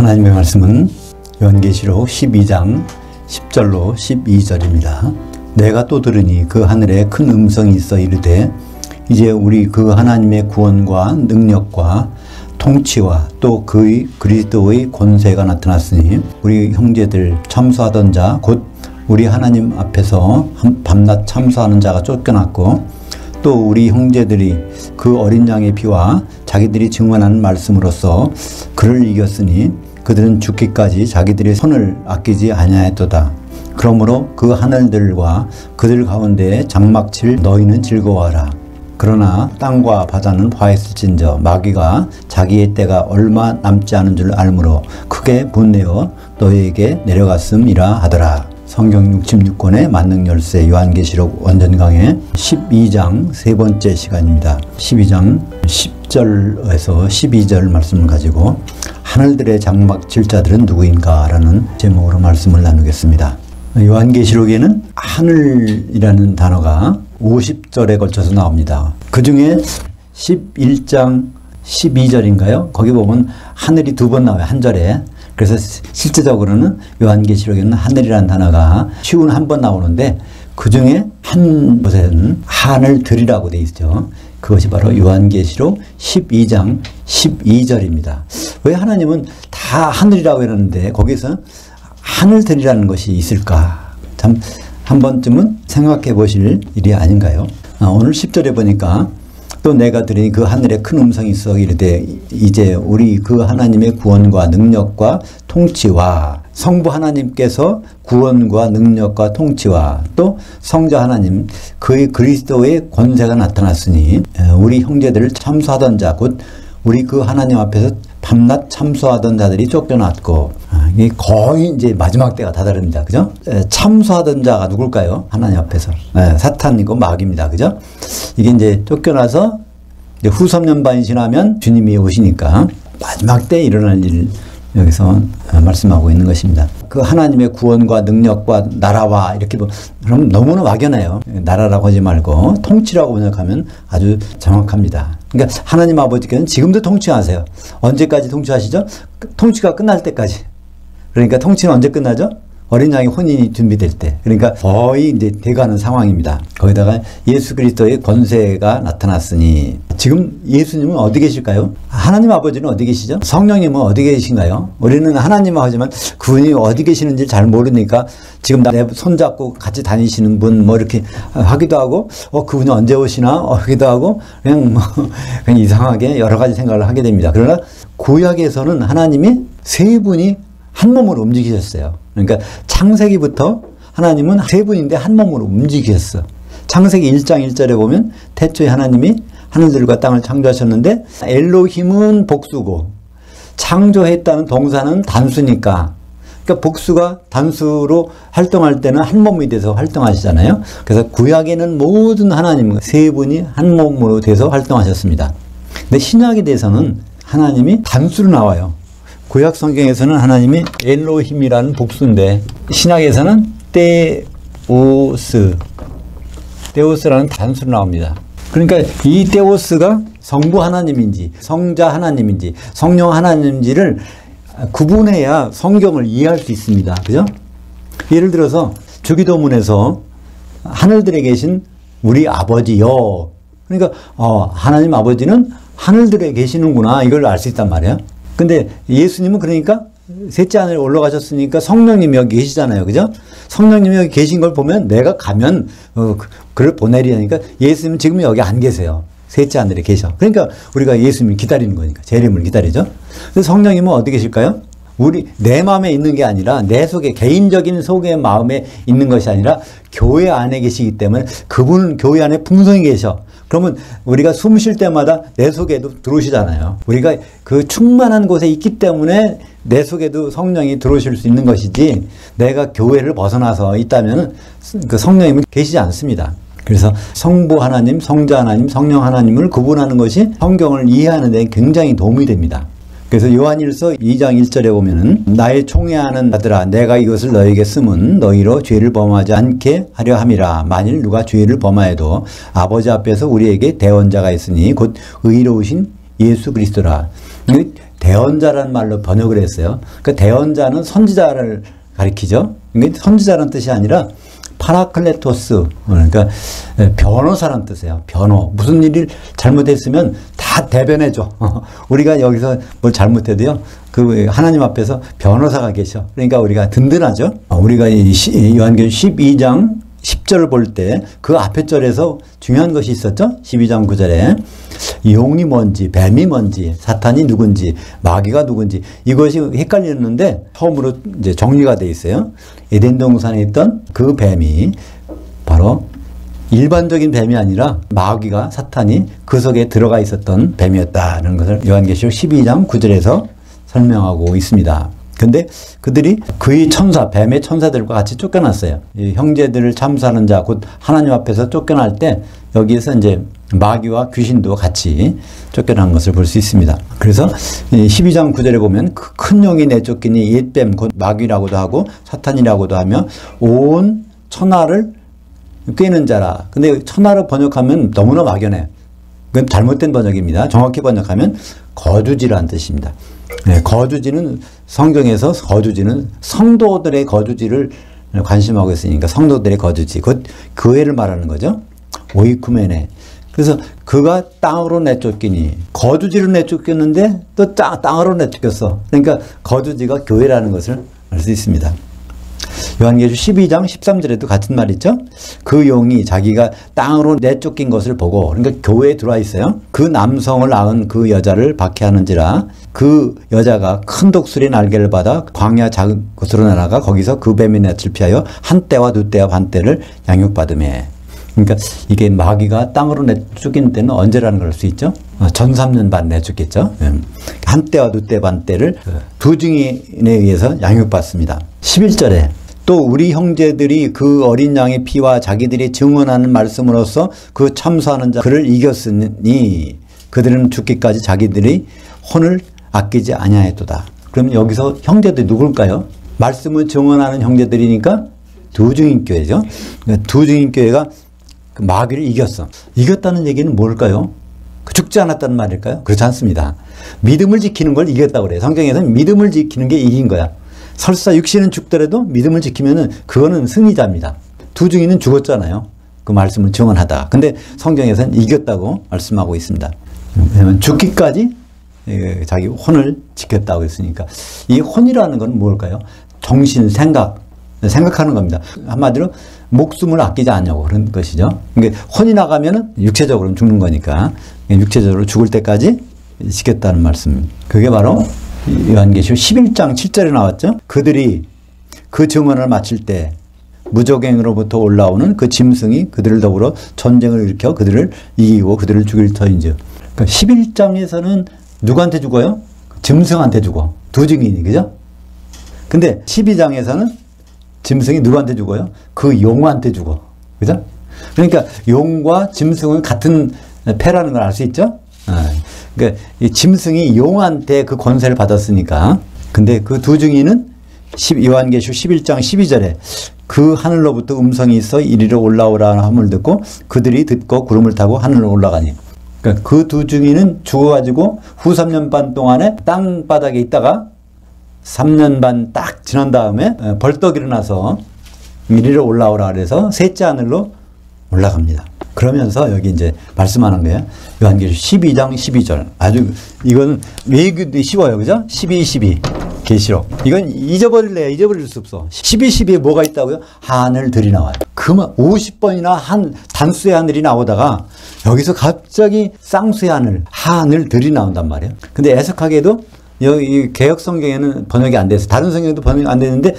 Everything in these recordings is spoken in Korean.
하나님의 말씀은 요한계시록 12장 10절로 12절입니다. 내가 또 들으니 그 하늘에 큰 음성이 있어 이르되 이제 우리 그 하나님의 구원과 능력과 통치와 또 그의 그리스도의 권세가 나타났으니 우리 형제들 참수하던 자 곧 우리 하나님 앞에서 밤낮 참수하는 자가 쫓겨났고 또 우리 형제들이 그 어린 양의 피와 자기들이 증언하는 말씀으로써 그를 이겼으니 그들은 죽기까지 자기들의 손을 아끼지 아니하였도다. 그러므로 그 하늘들과 그들 가운데 장막칠 너희는 즐거워하라. 그러나 땅과 바다는 화했을진저 마귀가 자기의 때가 얼마 남지 않은 줄 알므로 크게 분내어 너희에게 내려갔음이라 하더라. 성경 66권의 만능 열쇠 요한계시록 원전강의 12장 세 번째 시간입니다. 12장 10절에서 12절 말씀을 가지고 하늘들의 장막 칠 자들은 누구인가 라는 제목으로 말씀을 나누겠습니다. 요한계시록에는 하늘이라는 단어가 50절에 걸쳐서 나옵니다. 그 중에 11장 12절인가요? 거기 보면 하늘이 두 번 나와요. 한 절에. 그래서 실제적으로는 요한계시록에는 하늘이라는 단어가 쉬운 한 번 나오는데 그 중에 한 곳에는 하늘들이라고 되어 있죠. 그것이 바로 요한계시록 12장 12절입니다. 왜 하나님은 다 하늘이라고 했는데 거기서 하늘들이라는 것이 있을까? 참 한 번쯤은 생각해 보실 일이 아닌가요? 오늘 10절에 보니까 또 내가 들으니 그 하늘에 큰 음성이 있어 이르되 이제 우리 그 하나님의 구원과 능력과 통치와 성부 하나님께서 구원과 능력과 통치와 또 성자 하나님 그의 그리스도의 권세가 나타났으니 우리 형제들을 참수하던 자 곧 우리 그 하나님 앞에서 밤낮 참수하던 자들이 쫓겨났고 이게 거의 이제 마지막 때가 다다릅니다. 그죠? 참수하던 자가 누굴까요? 하나님 앞에서. 사탄이고 마귀입니다. 그죠? 이게 이제 쫓겨나서 이제 후 3년 반이 지나면 주님이 오시니까 마지막 때 일어날 일 여기서 말씀하고 있는 것입니다. 그 하나님의 구원과 능력과 나라와 이렇게 그럼 너무나 막연해요. 나라라고 하지 말고 통치라고 번역하면 아주 정확합니다. 그러니까 하나님 아버지께서는 지금도 통치하세요. 언제까지 통치하시죠? 통치가 끝날 때까지. 그러니까 통치는 언제 끝나죠? 어린 양의 혼인이 준비될 때. 그러니까 거의 이제 돼가는 상황입니다. 거기다가 예수 그리스도의 권세가 나타났으니 지금 예수님은 어디 계실까요? 하나님 아버지는 어디 계시죠? 성령님은 어디 계신가요? 우리는 하나님 하지만 그분이 어디 계시는지 잘 모르니까 지금 내 손잡고 같이 다니시는 분 뭐 이렇게 하기도 하고 그분이 언제 오시나 하기도 하고 그냥 이상하게 여러 가지 생각을 하게 됩니다. 그러나 구약에서는 하나님이 세 분이 한 몸으로 움직이셨어요. 그러니까 창세기부터 하나님은 세 분인데 한 몸으로 움직이셨어. 창세기 1장 1절에 보면 태초에 하나님이 하늘들과 땅을 창조하셨는데 엘로힘은 복수고 창조했다는 동사는 단수니까 그러니까 복수가 단수로 활동할 때는 한 몸이 돼서 활동하시잖아요. 그래서 구약에는 모든 하나님 세 분이 한 몸으로 돼서 활동하셨습니다. 근데 신약에 대해서는 하나님이 단수로 나와요. 구약 성경에서는 하나님이 엘로힘이라는 복수인데 신약에서는 데오스라는 단수로 나옵니다. 그러니까 이 데오스가 성부 하나님인지 성자 하나님인지 성령 하나님인지를 구분해야 성경을 이해할 수 있습니다. 그죠? 예를 들어서 주기도문에서 하늘들에 계신 우리 아버지요. 그러니까 하나님 아버지는 하늘들에 계시는구나 이걸 알 수 있단 말이에요. 근데 예수님은 그러니까 셋째 하늘에 올라가셨으니까 성령님이 여기 계시잖아요. 그죠? 성령님이 여기 계신 걸 보면 내가 가면 그를 보내리니까 예수님은 지금 여기 안 계세요. 셋째 하늘에 계셔. 그러니까 우리가 예수님을 기다리는 거니까 재림을 기다리죠. 근데 성령님은 어디 계실까요? 내 마음에 있는 게 아니라 내 속에 개인적인 속의 마음에 있는 것이 아니라 교회 안에 계시기 때문에 그분은 교회 안에 풍성히 계셔. 그러면 우리가 숨 쉴 때마다 내 속에도 들어오시잖아요. 우리가 그 충만한 곳에 있기 때문에 내 속에도 성령이 들어오실 수 있는 것이지 내가 교회를 벗어나서 있다면 그 성령님은 계시지 않습니다. 그래서 성부 하나님, 성자 하나님, 성령 하나님을 구분하는 것이 성경을 이해하는 데 굉장히 도움이 됩니다. 그래서 요한일서 2장 1절에 보면은 나의 총애하는 아들아 내가 이것을 너에게 쓰면 너희로 죄를 범하지 않게 하려 함이라. 만일 누가 죄를 범하여도 아버지 앞에서 우리에게 대언자가 있으니 곧 의로우신 예수 그리스도라. 대언자라는 말로 번역을 했어요. 그 대언자는 선지자를 가리키죠. 이게 선지자라는 뜻이 아니라 파라클레토스, 그러니까 변호사라는 뜻이에요. 변호. 무슨 일을 잘못했으면 다 대변해줘. 우리가 여기서 뭘 잘못해도요, 그 하나님 앞에서 변호사가 계셔. 그러니까 우리가 든든하죠. 우리가 요한계시록 12장 10절을 볼 때 그 앞에 절에서 중요한 것이 있었죠. 12장 9절에 용이 뭔지, 뱀이 뭔지, 사탄이 누군지, 마귀가 누군지 이것이 헷갈렸는데 처음으로 이제 정리가 돼 있어요. 에덴 동산에 있던 그 뱀이 바로 일반적인 뱀이 아니라 마귀가, 사탄이 그 속에 들어가 있었던 뱀이었다는 것을 요한계시록 12장 9절에서 설명하고 있습니다. 근데 그들이 그의 천사, 뱀의 천사들과 같이 쫓겨났어요. 이 형제들을 참수하는 자, 곧 하나님 앞에서 쫓겨날 때 여기에서 이제 마귀와 귀신도 같이 쫓겨난 것을 볼 수 있습니다. 그래서 12장 9절에 보면 그 큰 용이 내쫓기니 옛뱀, 곧 마귀라고도 하고 사탄이라고도 하며 온 천하를 꿰는 자라. 근데 천하를 번역하면 너무나 막연해. 그건 잘못된 번역입니다. 정확히 번역하면 거주지라는 뜻입니다. 네, 거주지는 성경에서 거주지는 성도들의 거주지를 관심하고 있으니까 성도들의 거주지, 곧 교회를 말하는 거죠. 오이쿠메네. 그래서 그가 땅으로 내쫓기니, 거주지로 내쫓겼는데 또 땅으로 내쫓겼어. 그러니까 거주지가 교회라는 것을 알 수 있습니다. 요한계시록 12장 13절에도 같은 말 있죠. 그 용이 자기가 땅으로 내쫓긴 것을 보고, 그러니까 교회에 들어와 있어요. 그 남성을 낳은 그 여자를 박해하는지라 그 여자가 큰 독수리 날개를 받아 광야 작은 곳으로 날아가 거기서 그 뱀의 낯을 피하여 한 때와 두 때와 반 때를 양육받으매. 그러니까 이게 마귀가 땅으로 내쫓긴 때는 언제라는 걸 알 수 있죠. 전 3년 반 내쫓겠죠. 한 때와 두 때 반 때를 두 증인에 의해서 양육받습니다. 11절에 또 우리 형제들이 그 어린 양의 피와 자기들이 증언하는 말씀으로써 그 참수하는 자 그를 이겼으니 그들은 죽기까지 자기들이 혼을 아끼지 아니하였도다. 그럼 여기서 형제들이 누굴까요? 말씀을 증언하는 형제들이니까 두 증인교회죠. 그러니까 두 증인교회가 그 마귀를 이겼어. 이겼다는 얘기는 뭘까요? 죽지 않았다는 말일까요? 그렇지 않습니다. 믿음을 지키는 걸 이겼다고 그래요. 성경에서는 믿음을 지키는 게 이긴 거야. 설사 육신은 죽더라도 믿음을 지키면은 그거는 승리자입니다. 두 증인은 죽었잖아요. 그 말씀을 증언하다가. 근데 성경에서는 이겼다고 말씀하고 있습니다. 왜냐면 죽기까지 자기 혼을 지켰다고 했으니까. 이 혼이라는 건 뭘까요? 정신, 생각하는 겁니다. 한마디로 목숨을 아끼지 않냐고 그런 것이죠. 그러니까 혼이 나가면은 육체적으로는 죽는 거니까 육체적으로 죽을 때까지 지켰다는 말씀. 그게 바로 요한계시록 11장 7절에 나왔죠. 그들이 그 증언을 마칠 때 무적행으로부터 올라오는 그 짐승이 그들을 더불어 전쟁을 일으켜 그들을 이기고 그들을 죽일 터인즉. 그러니까 11장에서는 누구한테 죽어요? 짐승한테 죽어. 두 증인이, 그죠? 근데 12장에서는 짐승이 누구한테 죽어요? 그 용한테 죽어. 그죠? 그러니까 용과 짐승은 같은 패라는 걸 알 수 있죠? 그러니까 이 짐승이 용한테 그 권세를 받았으니까. 근데 그 두 증인은 요한계시록 11장 12절에 그 하늘로부터 음성이 있어 이리로 올라오라 함을 듣고 그들이 듣고 구름을 타고 하늘로 올라가니. 그러니까 그 두 증인은 죽어가지고 후 3년 반 동안에 땅바닥에 있다가 3년 반 딱 지난 다음에 벌떡 일어나서 이리로 올라오라 그래서 셋째 하늘로 올라갑니다. 그러면서 여기 이제 말씀하는 거예요. 요한계시록 12장 12절. 아주 이거는 외우기도 쉬워요. 그죠? 12 계시록. 이건 잊어버릴 수 없어. 12에 뭐가 있다고요? 하늘들이 나와요. 그만 50번이나 한 단수의 하늘이 나오다가 여기서 갑자기 쌍수의 하늘들이 나온단 말이에요. 근데 애석하게도 여기 개역 성경에는 번역이 안 돼서 다른 성경에도 번역이 안 되는데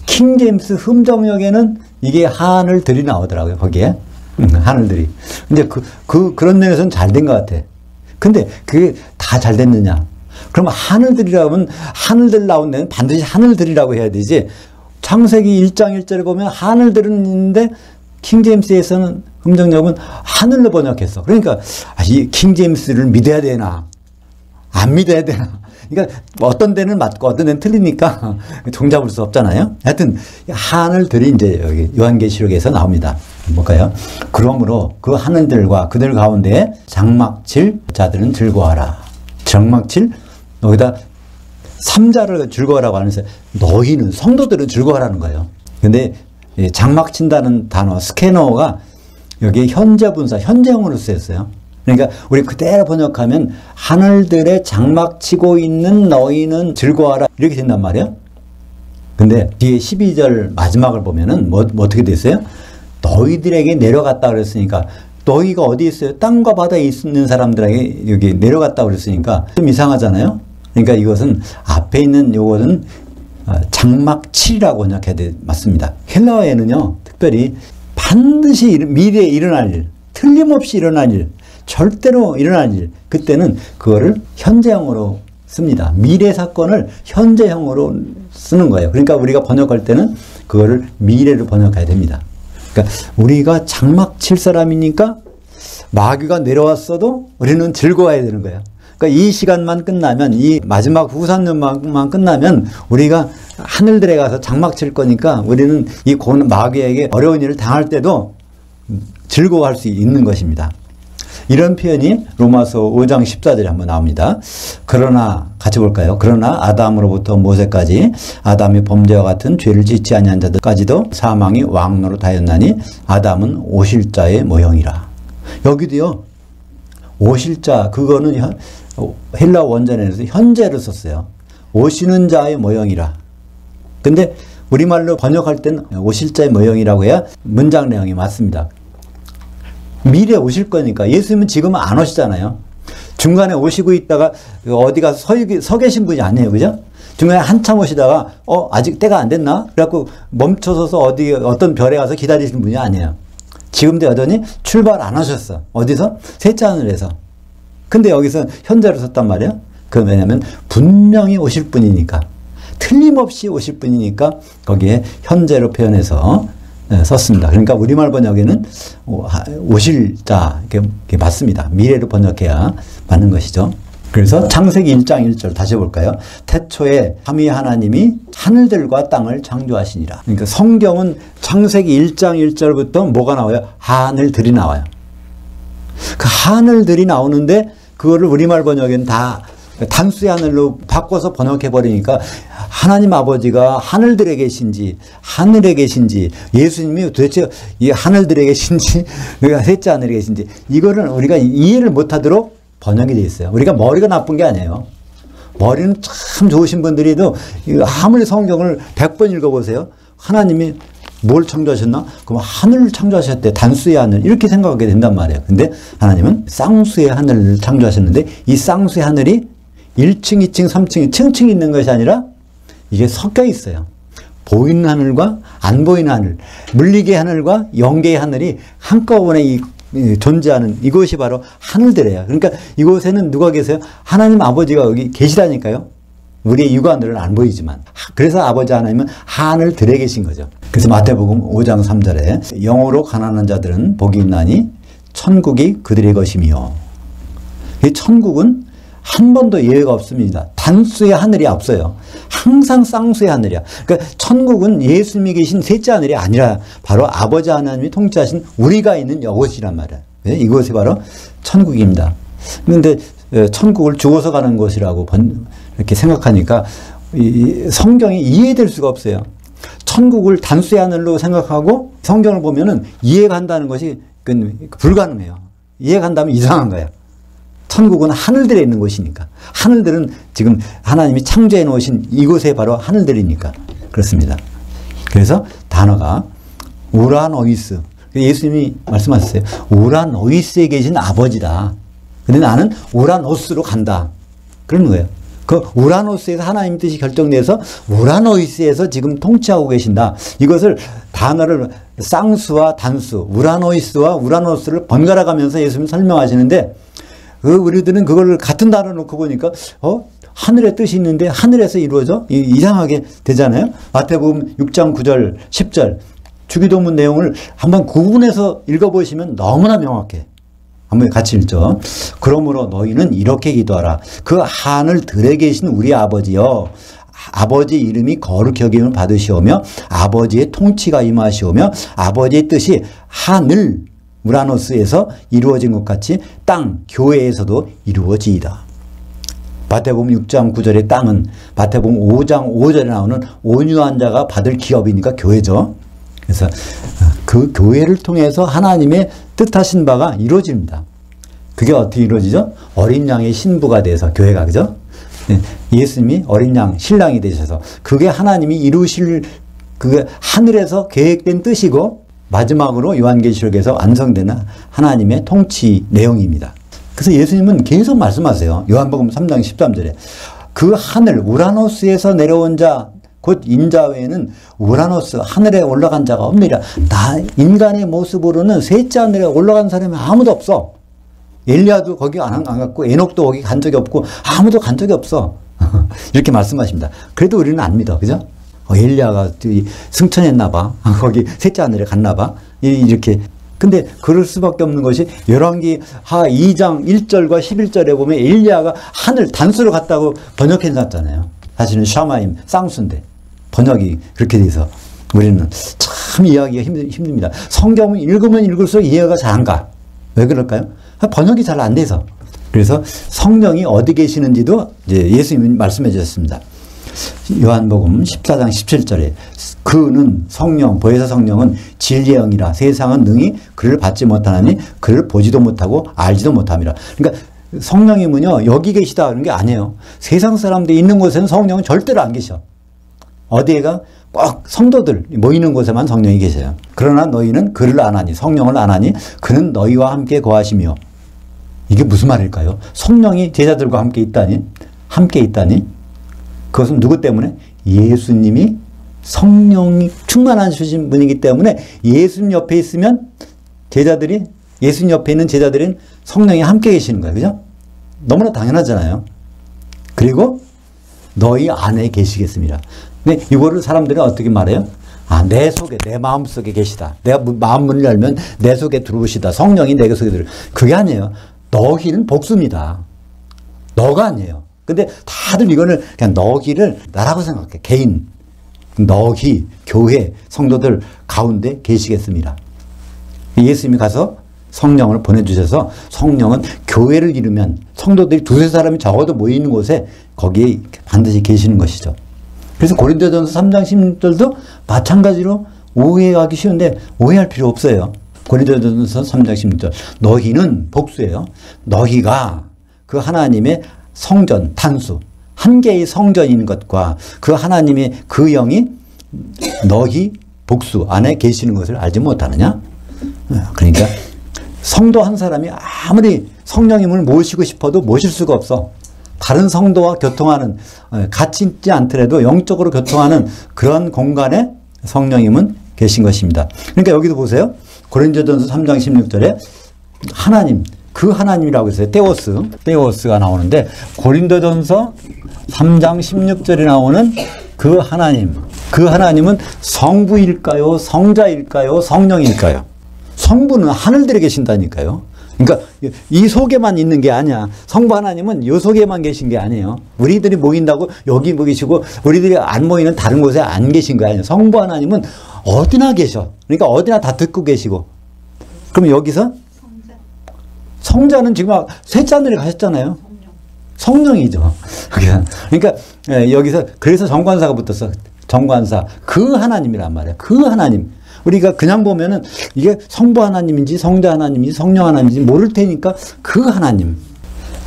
킹제임스 흠정역에는 이게 하늘들이 나오더라고요. 거기에 하늘들이. 근데 그런 면에서는 잘 된 것 같아. 근데 그게 다 잘 됐느냐? 그럼 하늘들이라면 하늘들 나온 데는 반드시 하늘들이라고 해야 되지. 창세기 1장 1절에 보면 하늘들은 있는데 킹제임스에서는 흠정역은 하늘로 번역했어. 그러니까 이 킹제임스를 믿어야 되나 안 믿어야 되나. 그러니까 어떤 데는 맞고 어떤 데는 틀리니까 종잡을 수 없잖아요. 하여튼 하늘들이 이제 여기 요한계시록에서 나옵니다. 볼까요? 그러므로 그 하늘들과 그들 가운데 장막칠 자들은 즐거워하라. 장막칠 여기다 삼자를 즐거워라고 하면서 너희는 성도들은 즐거워라는 거예요. 근데 장막 친다는 단어 스캐너가 여기에 현재 분사 현재형으로 쓰였어요. 그러니까 우리 그대로 번역하면 하늘들의 장막 치고 있는 너희는 즐거워하라 이렇게 된단 말이에요. 근데 뒤에 12절 마지막을 보면은 뭐 어떻게 됐어요? 너희들에게 내려갔다 그랬으니까 너희가 어디 있어요? 땅과 바다에 있는 사람들에게 여기 내려갔다 그랬으니까 좀 이상하잖아요. 그러니까 이것은 앞에 있는 요거는 장막칠이라고 번역해야 돼 맞습니다. 헬라어에는요 특별히 반드시 미래에 일어날 일, 틀림없이 일어날 일, 절대로 일어날 일, 그때는 그거를 현재형으로 씁니다. 미래 사건을 현재형으로 쓰는 거예요. 그러니까 우리가 번역할 때는 그거를 미래로 번역해야 됩니다. 그러니까 우리가 장막 칠 사람이니까 마귀가 내려왔어도 우리는 즐거워야 되는 거예요. 그러니까 이 시간만 끝나면, 이 마지막 후산년만 끝나면 우리가 하늘들에 가서 장막 칠 거니까 우리는 이 마귀에게 어려운 일을 당할 때도 즐거워할 수 있는 것입니다. 이런 표현이 로마서 5장 14절에 한번 나옵니다. 그러나 같이 볼까요? 그러나 아담으로부터 모세까지 아담이 범죄와 같은 죄를 짓지 아니한 자들까지도 사망이 왕노릇하였나니 아담은 오실자의 모형이라. 여기도요. 오실자 그거는 헬라 원전에서 현재를 썼어요. 오시는 자의 모형이라. 근데 우리말로 번역할 때는 오실자의 모형이라고 해야 문장 내용이 맞습니다. 미래에 오실 거니까. 예수님은 지금은 안 오시잖아요. 중간에 오시고 있다가 어디 가서 서 계신 분이 아니에요. 그죠? 중간에 한참 오시다가 아직 때가 안 됐나? 그래갖고 멈춰서서 어떤 별에 가서 기다리시는 분이 아니에요. 지금도 여전히 출발 안 하셨어. 어디서? 셋째 하늘에서. 근데 여기서 현재로 썼단 말이에요. 그건 왜냐면 분명히 오실 분이니까. 틀림없이 오실 분이니까 거기에 현재로 표현해서 썼습니다. 그러니까 우리말 번역에는 오실 자 이렇게 맞습니다. 미래로 번역해야 맞는 것이죠. 그래서 창세기 1장 1절 다시 볼까요? 태초에 삼위 하나님이 하늘들과 땅을 창조하시니라. 그러니까 성경은 창세기 1장 1절부터 뭐가 나와요? 하늘들이 나와요. 그 하늘들이 나오는데 그거를 우리말 번역에는 다 단수의 하늘로 바꿔서 번역해버리니까 하나님 아버지가 하늘들에 계신지 하늘에 계신지 예수님이 도대체 이 하늘들에 계신지 셋째 하늘에 계신지 이거를 우리가 이해를 못하도록 번역이 되어 있어요. 우리가 머리가 나쁜 게 아니에요. 머리는 참 좋으신 분들이도 아무리 성경을 100번 읽어보세요. 하나님이 뭘 창조하셨나? 그럼 하늘을 창조하셨대. 단수의 하늘. 이렇게 생각하게 된단 말이에요. 근데 하나님은 쌍수의 하늘을 창조하셨는데 이 쌍수의 하늘이 1층, 2층, 3층, 층층이 있는 것이 아니라 이게 섞여 있어요. 보이는 하늘과 안 보이는 하늘, 물리계의 하늘과 영계의 하늘이 한꺼번에 존재하는 이곳이 바로 하늘들이에요. 그러니까 이곳에는 누가 계세요? 하나님 아버지가 여기 계시다니까요. 우리의 육안으로는 안 보이지만. 그래서 아버지 하나님은 하늘들에 계신 거죠. 그래서 마태복음 5장 3절에 영으로 가난한 자들은 복이 있나니 천국이 그들의 것이며. 이 천국은 한 번도 예외가 없습니다. 단수의 하늘이 없어요. 항상 쌍수의 하늘이야. 그러니까 천국은 예수님이 계신 셋째 하늘이 아니라 바로 아버지 하나님이 통치하신 우리가 있는 이곳이란 말이에요. 네? 이곳이 바로 천국입니다. 그런데 천국을 죽어서 가는 곳이라고 이렇게 생각하니까 성경이 이해될 수가 없어요. 천국을 단수의 하늘로 생각하고 성경을 보면은 이해가 한다는 것이 불가능해요. 이해가 한다면 이상한 거예요. 천국은 하늘들에 있는 곳이니까. 하늘들은 지금 하나님이 창조해 놓으신 이곳에 바로 하늘들이니까. 그렇습니다. 그래서 단어가 우라노이스. 예수님이 말씀하셨어요. 우라노이스에 계신 아버지다. 근데 나는 우라노스로 간다. 그런 거예요. 그 우라노스에서 하나님 뜻이 결정돼서 우라노이스에서 지금 통치하고 계신다. 이것을 단어를 쌍수와 단수, 우라노이스와 우라노스를 번갈아 가면서 예수님이 설명하시는데 우리들은 그걸 같은 단어 놓고 보니까 하늘의 뜻이 있는데 하늘에서 이루어져? 이상하게 되잖아요. 마태복음 6장 9절 10절 주기도문 내용을 한번 구분해서 읽어보시면 너무나 명확해. 한번 같이 읽죠. 그러므로 너희는 이렇게 기도하라. 그 하늘들에 계신 우리 아버지여, 아버지 이름이 거룩히 여김을 받으시오며 아버지의 통치가 임하시오며 아버지의 뜻이 하늘 우라노스에서 이루어진 것 같이 땅 교회에서도 이루어지이다. 마태복음 6장 9절의 땅은 마태복음 5장 5절에 나오는 온유한 자가 받을 기업이니까 교회죠. 그래서 그 교회를 통해서 하나님의 뜻하신 바가 이루어집니다. 그게 어떻게 이루어지죠? 어린 양의 신부가 돼서 교회가, 그죠? 예수님이 어린 양 신랑이 되셔서 그게 하나님이 이루실 그게 하늘에서 계획된 뜻이고 마지막으로 요한계시록에서 완성되는 하나님의 통치 내용입니다. 그래서 예수님은 계속 말씀하세요. 요한복음 3장 13절에 그 하늘 우라노스에서 내려온 자 곧 인자 외에는 우라노스 하늘에 올라간 자가 없느니라. 나 인간의 모습으로는 셋째 하늘에 올라간 사람이 아무도 없어. 엘리야도 거기 안 갔고 에녹도 거기 간 적이 없고 아무도 간 적이 없어. 이렇게 말씀하십니다. 그래도 우리는 안 믿어. 그죠? 엘리야가 승천했나 봐. 거기 셋째 하늘에 갔나 봐. 이렇게. 근데 그럴 수밖에 없는 것이 열왕기 하 2장 1절과 11절에 보면 엘리야가 하늘 단수로 갔다고 번역해 놨잖아요. 사실은 샤마임 쌍수인데 번역이 그렇게 돼서 우리는 참 이해하기가 힘듭니다. 성경을 읽으면 읽을수록 이해가 잘 안 가. 왜 그럴까요? 번역이 잘 안 돼서. 그래서 성령이 어디 계시는지도 이제 예수님이 말씀해 주셨습니다. 요한복음 14장 17절에 그는 성령, 보혜사 성령은 진리의 영이라 세상은 능히 그를 받지 못하나니 그를 보지도 못하고 알지도 못함이라. 그러니까 성령이면요 여기 계시다 그런 게 아니에요. 세상 사람들이 있는 곳에는 성령은 절대로 안 계셔. 어디에가 꼭 성도들 모이는 곳에만 성령이 계셔요. 그러나 너희는 그를 안 하니 성령을 안 하니 그는 너희와 함께 거하시며. 이게 무슨 말일까요? 성령이 제자들과 함께 있다니? 함께 있다니? 그것은 누구 때문에? 예수님이 성령이 충만하신 분이기 때문에 예수님 옆에 있으면 제자들이 예수님 옆에 있는 제자들은 성령이 함께 계시는 거예요. 그죠? 너무나 당연하잖아요. 그리고 너희 안에 계시겠습니다. 근데 이거를 사람들이 어떻게 말해요? 아, 내 속에, 내 마음 속에 계시다. 내가 마음 문을 열면 내 속에 들어오시다. 성령이 내 속에 들어. 그게 아니에요. 너희는 복수입니다. 너가 아니에요. 근데 다들 이거를 그냥 너희를 나라고 생각해. 개인. 너희, 교회, 성도들 가운데 계시겠습니다. 예수님이 가서 성령을 보내주셔서 성령은 교회를 이루면 성도들이 두세 사람이 적어도 모이는 곳에 거기에 반드시 계시는 것이죠. 그래서 고린도전서 3장 16절도 마찬가지로 오해하기 쉬운데 오해할 필요 없어요. 고린도전서 3장 16절 너희는 복수예요. 너희가 그 하나님의 성전, 단수 한 개의 성전인 것과 그 하나님의 그 영이 너희 복수 안에 계시는 것을 알지 못하느냐? 그러니까 성도 한 사람이 아무리 성령님을 모시고 싶어도 모실 수가 없어. 다른 성도와 교통하는 같이 있지 않더라도 영적으로 교통하는 그런 공간에 성령님은 계신 것입니다. 그러니까 여기도 보세요. 고린도전서 3장 16절에 하나님, 그 하나님이라고 했어요. 테오스가 나오는데 고린도전서 3장 16절에 나오는 그 하나님, 그 하나님은 성부일까요? 성자일까요? 성령일까요? 성부는 하늘들에 계신다니까요. 그러니까 이 속에만 있는 게 아니야. 성부 하나님은 이 속에만 계신 게 아니에요. 우리들이 모인다고 여기 계시고 우리들이 안 모이는 다른 곳에 안 계신 거 아니에요. 성부 하나님은 어디나 계셔. 그러니까 어디나 다 듣고 계시고. 그럼 여기서 성자는 지금 셋째 하늘에 가셨잖아요. 성령이죠. 그러니까 여기서 그래서 정관사가 붙었어. 정관사. 그 하나님이란 말이야. 그 하나님. 우리가 그냥 보면은 이게 성부 하나님인지 성자 하나님인지 성령 하나님인지 모를 테니까 그 하나님.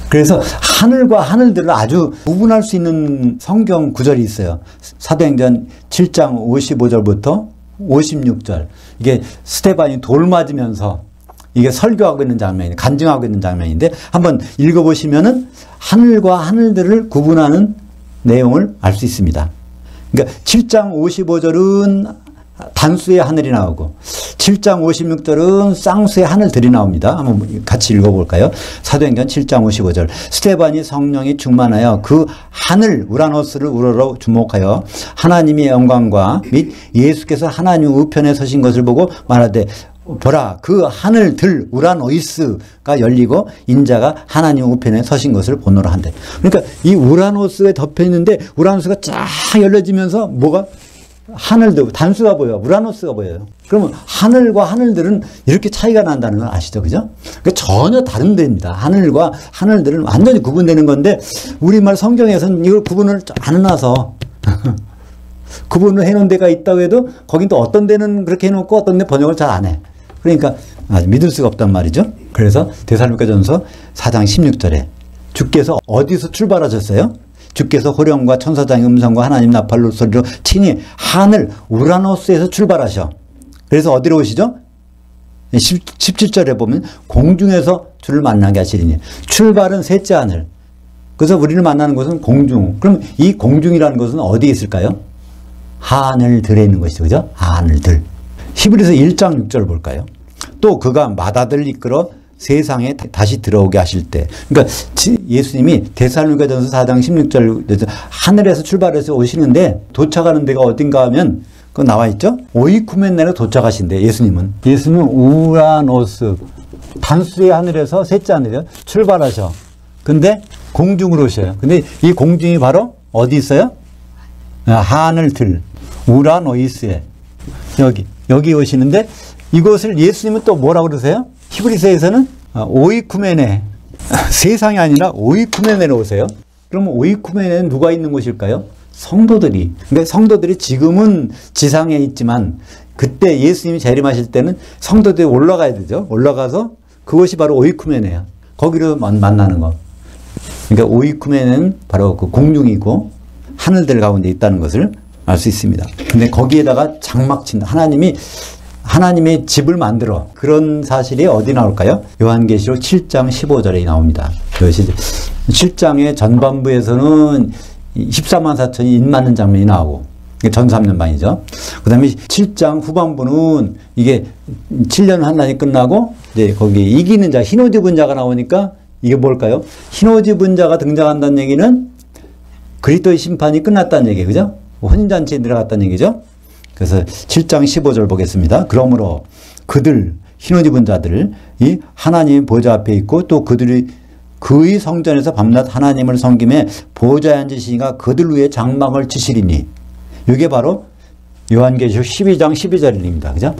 그래서 하늘과 하늘들을 아주 구분할 수 있는 성경 구절이 있어요. 사도행전 7장 55절부터 56절. 이게 스테반이 돌 맞으면서 이게 설교하고 있는 장면이 간증하고 있는 장면인데 한번 읽어보시면은 하늘과 하늘들을 구분하는 내용을 알 수 있습니다. 그러니까 7장 55절은 단수의 하늘이 나오고 7장 56절은 쌍수의 하늘들이 나옵니다. 한번 같이 읽어볼까요? 사도행전 7장 55절 스테반이 성령이 충만하여 그 하늘 우라노스를 우러러 주목하여 하나님의 영광과 및 예수께서 하나님 우편에 서신 것을 보고 말하되 보라 그 하늘들 우라노이스가 열리고 인자가 하나님 우편에 서신 것을 보노라 한대. 그러니까 이 우라노스에 덮여 있는데 우라노스가 쫙 열려지면서 뭐가 하늘도 단수가 보여요. 우라노스가 보여요. 그러면 하늘과 하늘들은 이렇게 차이가 난다는 걸 아시죠? 그죠? 그러니까 전혀 다른 데입니다. 하늘과 하늘들은 완전히 구분되는 건데 우리말 성경에서는 이걸 구분을 안 해놔서 구분을 해놓은 데가 있다고 해도 거긴 또 어떤 데는 그렇게 해놓고 어떤 데 번역을 잘 안 해. 그러니까 아주 믿을 수가 없단 말이죠. 그래서 데살로니가전서 4장 16절에 주께서 어디서 출발하셨어요? 주께서 호령과 천사장의 음성과 하나님 나팔로 소리로 친히 하늘 우라노스에서 출발하셔. 그래서 어디로 오시죠? 17절에 보면 공중에서 주를 만나게 하시리니 출발은 셋째 하늘. 그래서 우리를 만나는 곳은 공중. 그럼 이 공중이라는 것은 어디에 있을까요? 하늘들에 있는 것이죠. 그죠? 하늘들. 히브리서 1장 6절 볼까요? 또 그가 마다들 이끌어 세상에 다시 들어오게 하실 때. 그러니까 예수님이 데살로니가전서 4장 16절 하늘에서 출발해서 오시는데 도착하는 데가 어딘가 하면 그거 나와 있죠? 오이쿠멘네로 도착하신대. 예수님은 우라노스 단수의 하늘에서 셋째 하늘이요. 출발하셔. 근데 공중으로 오셔요. 근데 이 공중이 바로 어디 있어요? 하늘들 우라노이스에 여기 오시는데 이곳을 예수님은 또 뭐라고 그러세요? 히브리서에서는 오이쿠메네 세상이 아니라 오이쿠메네로 오세요. 그러면 오이쿠메네는 누가 있는 곳일까요? 성도들이. 근데 성도들이 지금은 지상에 있지만 그때 예수님이 재림하실 때는 성도들이 올라가야 되죠. 올라가서 그것이 바로 오이쿠메네야. 거기로 만나는 거. 그러니까 오이쿠메네는 바로 그 공중이고 하늘들 가운데 있다는 것을 알 수 있습니다. 근데 거기에다가 장막 친다. 하나님의 집을 만들어. 그런 사실이 어디 나올까요? 요한계시록 7장 15절에 나옵니다. 7장의 전반부에서는 14만 4천이 인 맞는 장면이 나오고 전 3년반이죠. 그 다음에 7장 후반부는 이게 7년 환란이 끝나고 이제 거기 이기는 자, 흰옷 입은 자가 나오니까 이게 뭘까요? 흰옷 입은 자가 등장한다는 얘기는 그리스도의 심판이 끝났다는 얘기예요. 그죠? 혼인잔치에 들어갔다는 얘기죠. 그래서 7장 15절 보겠습니다. 그러므로 그들 흰옷 입은 자들 이 하나님의 보좌 앞에 있고 또 그들이 그의 성전에서 밤낮 하나님을 섬김에 보좌에 앉으시니가 그들 위에 장막을 치시리니 이게 바로 요한계시록 12장 12절입니다. 그죠?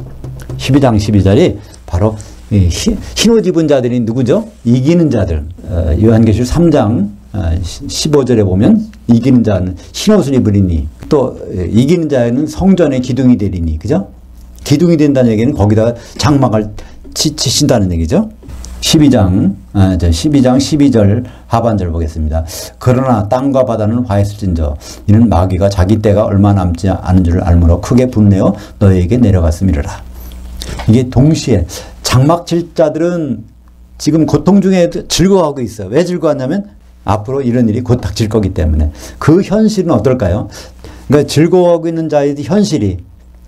12장 12절이 바로 흰옷 입은 자들이 누구죠? 이기는 자들. 요한계시록 3장 15절에 보면 이기는 자는 흰옷을 입으리니 또 이기는 자는 성전의 기둥이 되리니. 그죠? 기둥이 된다는 얘기는 거기다가 장막을 치신다는 얘기죠. 12장 12절 하반절 보겠습니다. 그러나 땅과 바다는 화했을진저 이는 마귀가 자기 때가 얼마 남지 않은 줄 알므로 크게 분내어 너희에게 내려갔음이라. 이게 동시에 장막 칠 자들은 지금 고통 중에 즐거워하고 있어요. 왜 즐거워하냐면 앞으로 이런 일이 곧 닥칠 거기 때문에. 그 현실은 어떨까요? 그러니까 즐거워하고 있는 자의 현실이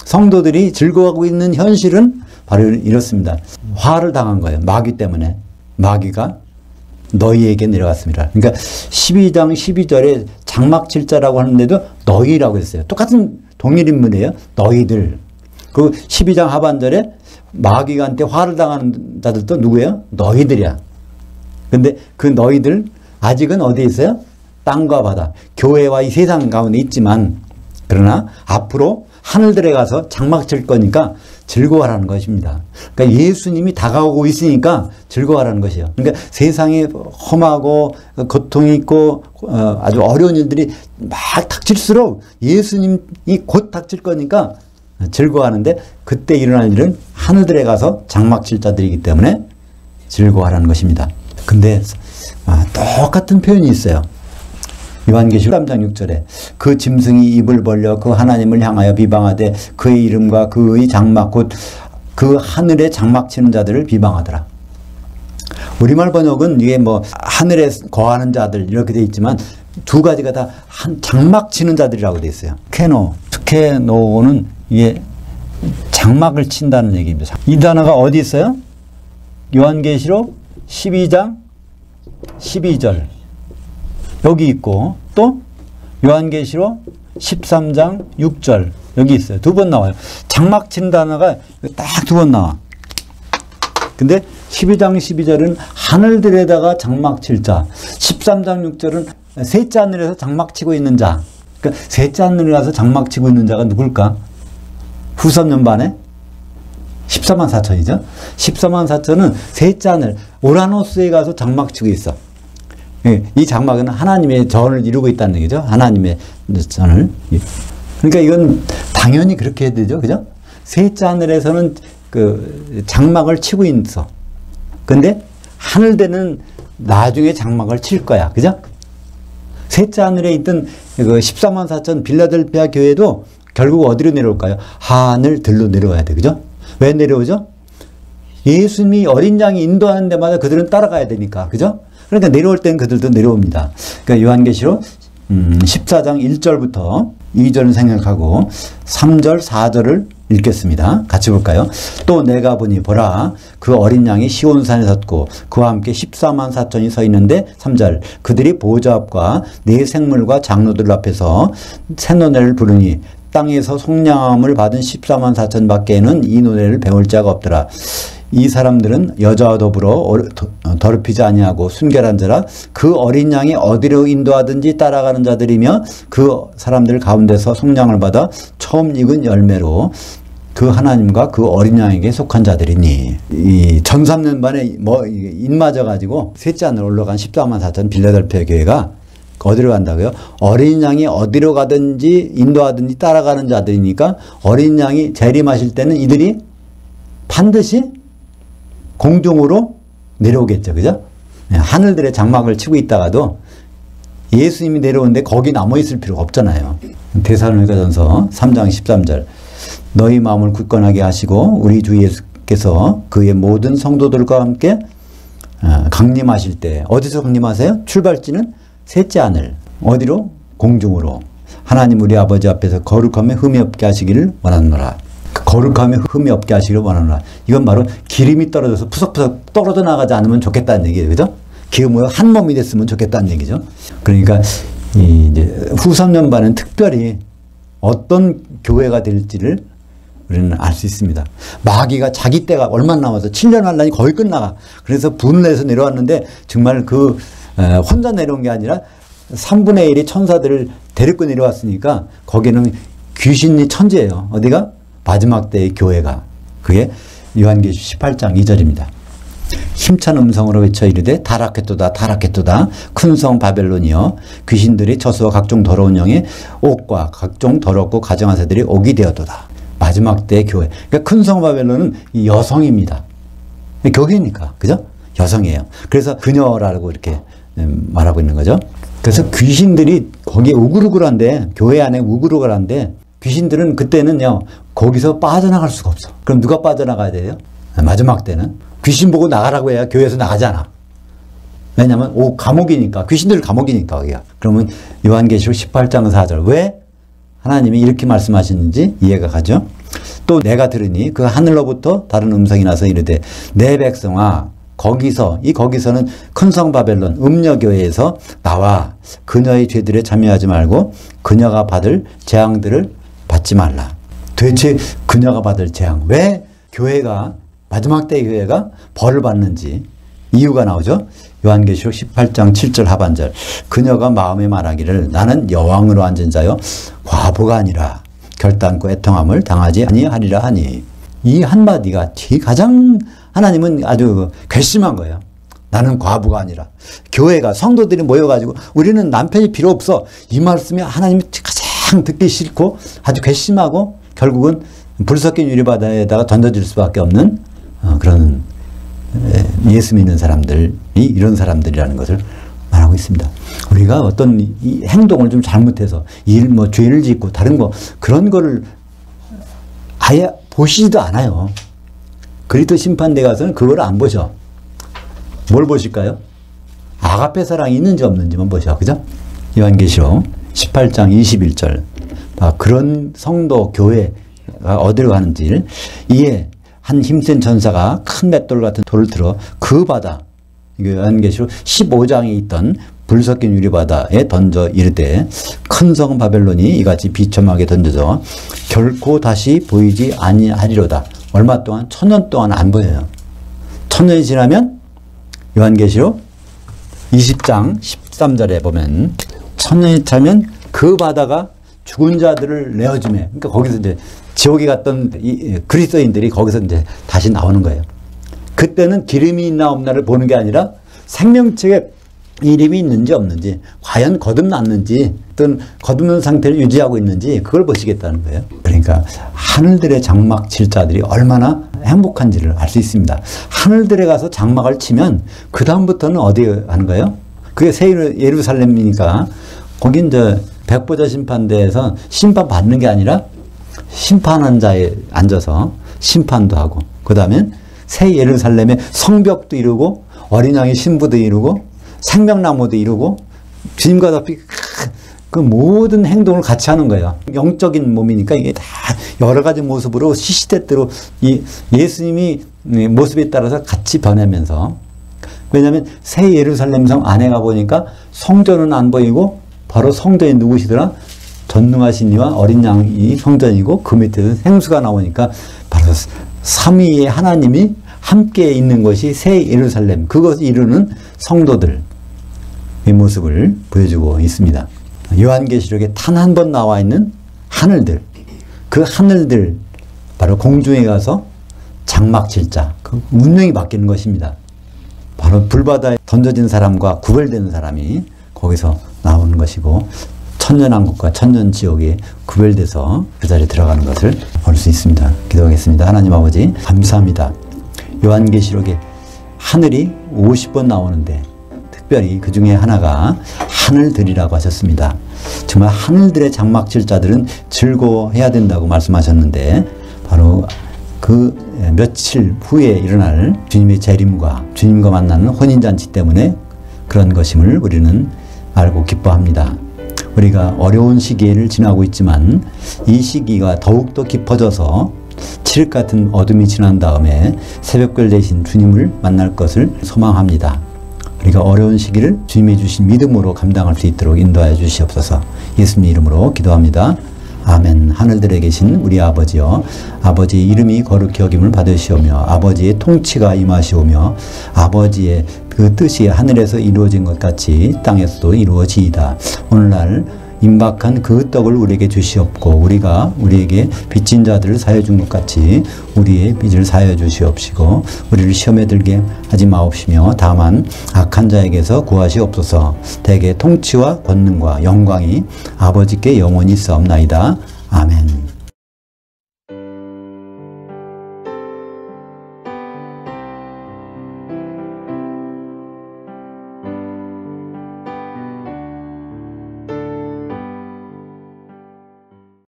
성도들이 즐거워하고 있는 현실은 바로 이렇습니다. 화를 당한 거예요. 마귀 때문에. 마귀가 너희에게 내려갔습니다. 그러니까 12장 12절에 장막 칠자라고 하는데도 너희라고 했어요. 똑같은 동일 인물이에요. 너희들. 그리고 12장 하반절에 마귀한테 화를 당하는 자들도 누구예요? 너희들이야. 근데 그 너희들 아직은 어디에 있어요? 땅과 바다. 교회와 이 세상 가운데 있지만 그러나 앞으로 하늘들에 가서 장막 칠 거니까 즐거워하라는 것입니다. 그러니까 예수님이 다가오고 있으니까 즐거워하라는 것이에요. 그러니까 세상이 험하고 고통이 있고 아주 어려운 일들이 막 닥칠수록 예수님이 곧 닥칠 거니까 즐거워하는데 그때 일어날 일은 하늘들에 가서 장막 칠 자들이기 때문에 즐거워하라는 것입니다. 근데 똑같은 표현이 있어요. 요한계시록 3장 6절에 그 짐승이 입을 벌려 그 하나님을 향하여 비방하되 그의 이름과 그의 장막 곧 그 하늘에 장막 치는 자들을 비방하더라. 우리말 번역은 이게 뭐 하늘에 거하는 자들 이렇게 돼 있지만 두 가지가 다 한 장막 치는 자들이라고 돼 있어요. 스케노는 이게 장막을 친다는 얘기입니다. 이 단어가 어디 있어요? 요한계시록 12장 12절 여기 있고 또 요한계시록 13장 6절 여기 있어요. 두 번 나와요. 장막 치는 단어가 딱 두 번 나와. 근데 12장 12절은 하늘들에다가 장막 칠 자, 13장 6절은 셋째 하늘에서 장막 치고 있는 자 그러니까 셋째 하늘에 가서 장막 치고 있는 자가 누굴까? 후섭년반에 14만 4천이죠. 14만 4천은 셋째 하늘 우라노스에 가서 장막 치고 있어. 이 장막은 하나님의 전을 이루고 있다는 얘기죠. 하나님의 전을. 그러니까 이건 당연히 그렇게 해야 되죠. 그죠? 셋째 하늘에서는 그 장막을 치고 있어. 근데 하늘대는 나중에 장막을 칠 거야. 그죠? 셋째 하늘에 있던 그 14만 4천 빌라델피아 교회도 결국 어디로 내려올까요? 하늘들로 내려와야 돼. 그죠? 왜 내려오죠? 예수님이 어린 양이 인도하는 데마다 그들은 따라가야 되니까. 그죠? 그러니까 내려올 때는 그들도 내려옵니다. 그러니까 요한계시록 14장 1절부터 2절은 생각하고 3절, 4절을 읽겠습니다. 같이 볼까요? 또 내가 보니 보라 그 어린 양이 시온산에 섰고 그와 함께 14만 4천이 서 있는데 3절 그들이 보좌 앞과 네 생물과 장로들 앞에서 새 노래를 부르니 땅에서 속량함을 받은 14만 4천 밖에는 이 노래를 배울 자가 없더라. 이 사람들은 여자와 더불어 더럽히지 아니하고 순결한 자라 그 어린 양이 어디로 인도하든지 따라가는 자들이며 그 사람들 가운데서 속량을 받아 처음 익은 열매로 그 하나님과 그 어린 양에게 속한 자들이니 이 전삼년반에 입맞아 가지고 셋째 하늘로 올라간 14만 4천 빌라델피아 교회가 어디로 간다고요? 어린 양이 어디로 가든지 인도하든지 따라가는 자들이니까 어린 양이 재림하실 때는 이들이 반드시 공중으로 내려오겠죠. 그죠? 하늘들의 장막을 치고 있다가도 예수님이 내려오는데 거기 남아있을 필요가 없잖아요. 데살로니가전서 3장 13절 너희 마음을 굳건하게 하시고 우리 주 예수께서 그의 모든 성도들과 함께 강림하실 때 어디서 강림하세요? 출발지는 셋째 하늘. 어디로? 공중으로. 하나님 우리 아버지 앞에서 거룩함에 흠이 없게 하시기를 원하노라. 거룩함에 흠이 없게 하시기를 원하노라. 이건 바로 기름이 떨어져서 푸석푸석 떨어져 나가지 않으면 좋겠다는 얘기예요. 그죠? 기름으로 한 몸이 됐으면 좋겠다는 얘기죠. 그러니까 이제 후삼년반은 특별히 어떤 교회가 될지를 우리는 알 수 있습니다. 마귀가 자기 때가 얼마 남아서 7년 환란이 거의 끝나가. 그래서 분노해서 내려왔는데 정말 그 혼자 내려온 게 아니라 3분의 1이 천사들을 데리고 내려왔으니까 거기는 귀신이 천재예요. 어디가? 마지막 때의 교회가. 그게 요한계시록 18장 2절입니다. 힘찬 음성으로 외쳐 이르되 타락했도다 타락했도다 큰 성 바벨론이여 귀신들이 저수와 각종 더러운 영의 옥과 각종 더럽고 가증한 새들이 옥이 되었도다. 마지막 때의 교회. 그러니까 큰 성 바벨론은 여성입니다. 교회니까. 그죠? 여성이에요. 그래서 그녀라고 이렇게 말하고 있는 거죠. 그래서 귀신들이 거기에 우글우글한데 교회 안에 우글우글한데 귀신들은 그때는요 거기서 빠져나갈 수가 없어. 그럼 누가 빠져나가야 돼요? 마지막 때는 귀신 보고 나가라고 해야 교회에서 나가잖아. 왜냐하면 감옥이니까. 귀신들 감옥이니까 거기가. 그러면 요한계시록 18장 4절 왜 하나님이 이렇게 말씀하시는지 이해가 가죠. 또 내가 들으니 그 하늘로부터 다른 음성이 나서 이르되 내 백성아 거기서 이 거기서는 큰 성 바벨론 음녀교회에서 나와 그녀의 죄들에 참여하지 말고 그녀가 받을 재앙들을 받지 말라. 도대체 그녀가 받을 재앙 왜 교회가 마지막 때의 교회가 벌을 받는지 이유가 나오죠. 요한계시록 18장 7절 하반절 그녀가 마음에 말하기를 나는 여왕으로 앉은 자여 과부가 아니라 결단코 애통함을 당하지 아니하리라 하니 이 한마디가 가장 하나님은 아주 괘씸한 거예요. 나는 과부가 아니라 교회가 성도들이 모여가지고 우리는 남편이 필요 없어 이 말씀이 하나님이 가장 듣기 싫고 아주 괘씸하고 결국은 불 섞인 유리바다에다가 던져질 수밖에 없는 그런 예수 믿는 사람들이 이런 사람들이라는 것을 말하고 있습니다. 우리가 어떤 이 행동을 좀 잘못해서 죄를 짓고 다른 거 그런 거를 아예 보시지도 않아요. 그리스도 심판대 가서는 그걸 안 보셔. 뭘 보실까요? 아가페 사랑이 있는지 없는지만 보셔. 그죠? 요한계시록 18장 21절 그런 성도 교회가 어디로 가는지 이에 한 힘센 전사가 큰 맷돌 같은 돌을 들어 그 바다 요한계시록 15장에 있던 불 섞인 유리바다에 던져 이르되 큰 성 바벨론이 이같이 비참하게 던져져 결코 다시 보이지 아니하리로다. 얼마 동안? 1000년 동안 안 보여요. 1000년이 지나면 요한계시록 20장 13절에 보면 1000년이 차면 그 바다가 죽은 자들을 내어주매. 그러니까 거기서 이제 지옥에 갔던 이 그리스도인들이 거기서 이제 다시 나오는 거예요. 그때는 기름이 있나 없나를 보는 게 아니라 생명책에 이름이 있는지 없는지, 과연 거듭났는지, 어떤 거듭난 상태를 유지하고 있는지 그걸 보시겠다는 거예요. 그러니까 하늘들의 장막 칠 자들이 얼마나 행복한지를 알 수 있습니다. 하늘들에 가서 장막을 치면 그 다음부터는 어디 하는 거예요? 그게 새 예루살렘이니까 거기 이제 백보자 심판대에서 심판 받는 게 아니라 심판한 자에 앉아서 심판도 하고, 그 다음에 새 예루살렘의 성벽도 이루고 어린 양의 신부도 이루고 생명나무도 이루고 주님과 덮이 그 모든 행동을 같이 하는 거예요. 영적인 몸이니까 이게 다 여러 가지 모습으로 시시때때로 이 예수님이 모습에 따라서 같이 변하면서, 왜냐하면 새 예루살렘 성 안에 가보니까 성전은 안 보이고 바로 성전이 누구시더라? 전능하신 이와 어린 양이 성전이고 그 밑에서 생수가 나오니까 바로 삼위의 하나님이 함께 있는 것이 새 예루살렘, 그것을 이루는 성도들, 이 모습을 보여주고 있습니다. 요한계시록에 단 한 번 나와 있는 하늘들, 그 하늘들 바로 공중에 가서 장막 칠 자, 그 운명이 바뀌는 것입니다. 바로 불바다에 던져진 사람과 구별되는 사람이 거기서 나오는 것이고, 천년왕국과 천년지옥에 구별돼서 그 자리에 들어가는 것을 볼 수 있습니다. 기도하겠습니다. 하나님 아버지 감사합니다. 요한계시록에 하늘이 50번 나오는데 특별히 그 중에 하나가 하늘들이라고 하셨습니다. 정말 하늘들의 장막 칠 자들은 즐거워해야 된다고 말씀하셨는데, 바로 그 며칠 후에 일어날 주님의 재림과 주님과 만나는 혼인잔치 때문에 그런 것임을 우리는 알고 기뻐합니다. 우리가 어려운 시기를 지나고 있지만 이 시기가 더욱더 깊어져서 칠흑 같은 어둠이 지난 다음에 새벽별 되신 주님을 만날 것을 소망합니다. 우리가 어려운 시기를 주님이 주신 믿음으로 감당할 수 있도록 인도하여 주시옵소서. 예수님 이름으로 기도합니다. 아멘. 하늘들에 계신 우리 아버지여, 아버지의 이름이 거룩히 여김을 받으시오며 아버지의 통치가 임하시오며 아버지의 그 뜻이 하늘에서 이루어진 것 같이 땅에서도 이루어지이다. 오늘날 임박한 그 떡을 우리에게 주시옵고 우리가 우리에게 빚진 자들을 사여 준 것 같이 우리의 빚을 사여 주시옵시고 우리를 시험에 들게 하지 마옵시며 다만 악한 자에게서 구하시옵소서. 대개 통치와 권능과 영광이 아버지께 영원히 있사옵나이다.